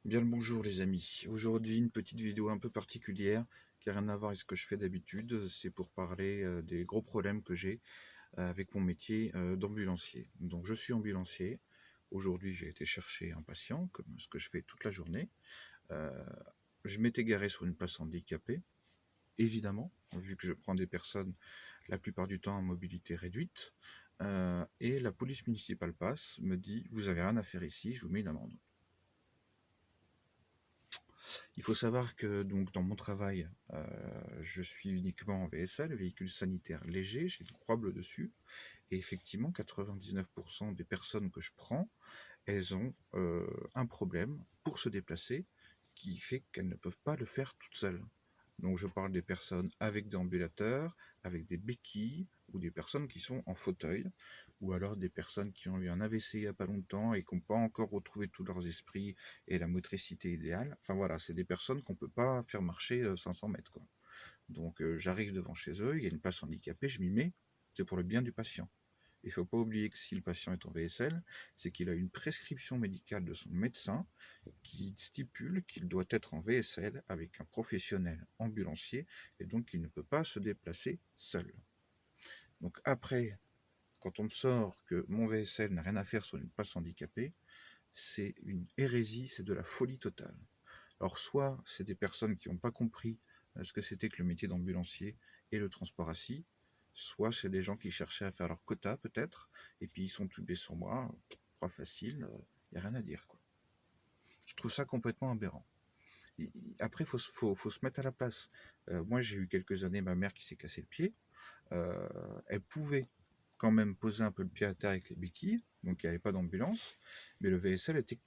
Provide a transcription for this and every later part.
Bien le bonjour les amis. Aujourd'hui une petite vidéo un peu particulière qui n'a rien à voir avec ce que je fais d'habitude. C'est pour parler des gros problèmes que j'ai avec mon métier d'ambulancier. Donc je suis ambulancier. Aujourd'hui j'ai été chercher un patient, comme ce que je fais toute la journée. Euh, je m'étais garé sur une place handicapée, évidemment, vu que je prends des personnes la plupart du temps en mobilité réduite. Et la police municipale passe, me dit vous avez rien à faire ici, je vous mets une amende. Il faut savoir que donc dans mon travail, je suis uniquement en VSL, véhicule sanitaire léger, j'ai une croix bleue dessus, et effectivement 99% des personnes que je prends, elles ont un problème pour se déplacer qui fait qu'elles ne peuvent pas le faire toutes seules. Donc je parle des personnes avec des ambulateurs, avec des béquilles, ou des personnes qui sont en fauteuil, ou alors des personnes qui ont eu un AVC il n'y a pas longtemps et qui n'ont pas encore retrouvé tous leurs esprits et la motricité idéale. Enfin voilà, c'est des personnes qu'on ne peut pas faire marcher 500 mètres, quoi. Donc j'arrive devant chez eux, il y a une place handicapée, je m'y mets, c'est pour le bien du patient. Il ne faut pas oublier que si le patient est en VSL, c'est qu'il a une prescription médicale de son médecin qui stipule qu'il doit être en VSL avec un professionnel ambulancier et donc qu'il ne peut pas se déplacer seul. Donc après, quand on me sort que mon VSL n'a rien à faire sur une place handicapée, c'est une hérésie, c'est de la folie totale. Alors soit c'est des personnes qui n'ont pas compris ce que c'était que le métier d'ambulancier et le transport assis, soit c'est des gens qui cherchaient à faire leur quota peut-être, et puis ils sont tombés sur moi, pas facile, il n'y a rien à dire, quoi. Je trouve ça complètement aberrant. Après, faut se mettre à la place. Moi, j'ai eu quelques années ma mère qui s'est cassé le pied. Elle pouvait quand même poser un peu le pied à terre avec les béquilles, donc il n'y avait pas d'ambulance, mais le VSL était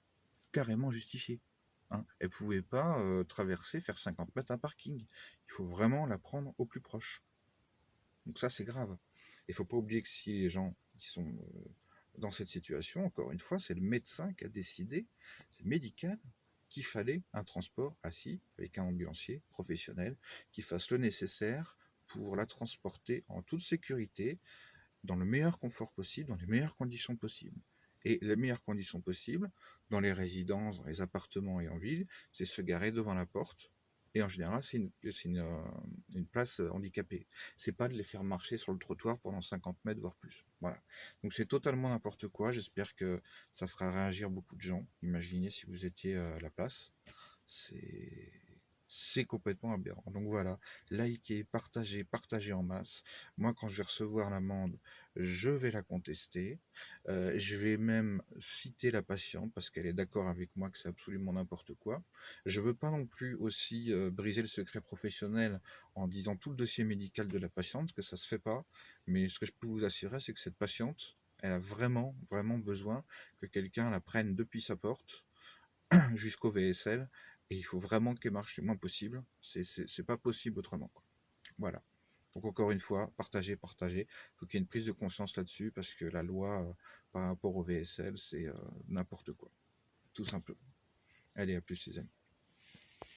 carrément justifié. Hein. Elle ne pouvait pas traverser, faire 50 mètres un parking. Il faut vraiment la prendre au plus proche. Donc ça, c'est grave. Il ne faut pas oublier que si les gens qui sont dans cette situation, encore une fois, c'est le médecin qui a décidé, c'est médical, qu'il fallait un transport assis avec un ambulancier professionnel qui fasse le nécessaire pour la transporter en toute sécurité, dans le meilleur confort possible, dans les meilleures conditions possibles. Et les meilleures conditions possibles, dans les résidences, dans les appartements et en ville, c'est se garer devant la porte. Et en général, une place handicapée. C'est pas de les faire marcher sur le trottoir pendant 50 mètres, voire plus. Voilà. Donc c'est totalement n'importe quoi. J'espère que ça fera réagir beaucoup de gens. Imaginez si vous étiez à la place. C'est c'est complètement aberrant. Donc voilà, likez, partagez, partagez en masse. Moi, quand je vais recevoir l'amende, je vais la contester. Je vais même citer la patiente parce qu'elle est d'accord avec moi que c'est absolument n'importe quoi. Je veux pas non plus aussi briser le secret professionnel en disant tout le dossier médical de la patiente, parce que ça se fait pas. Mais ce que je peux vous assurer, c'est que cette patiente, elle a vraiment, vraiment besoin que quelqu'un la prenne depuis sa porte jusqu'au VSL, et il faut vraiment qu'elle marche le moins possible. C'est pas possible autrement, quoi. Voilà. Donc encore une fois, partagez, partagez. Il faut qu'il y ait une prise de conscience là-dessus, parce que la loi par rapport au VSL, c'est n'importe quoi. Tout simplement. Allez, à plus les amis.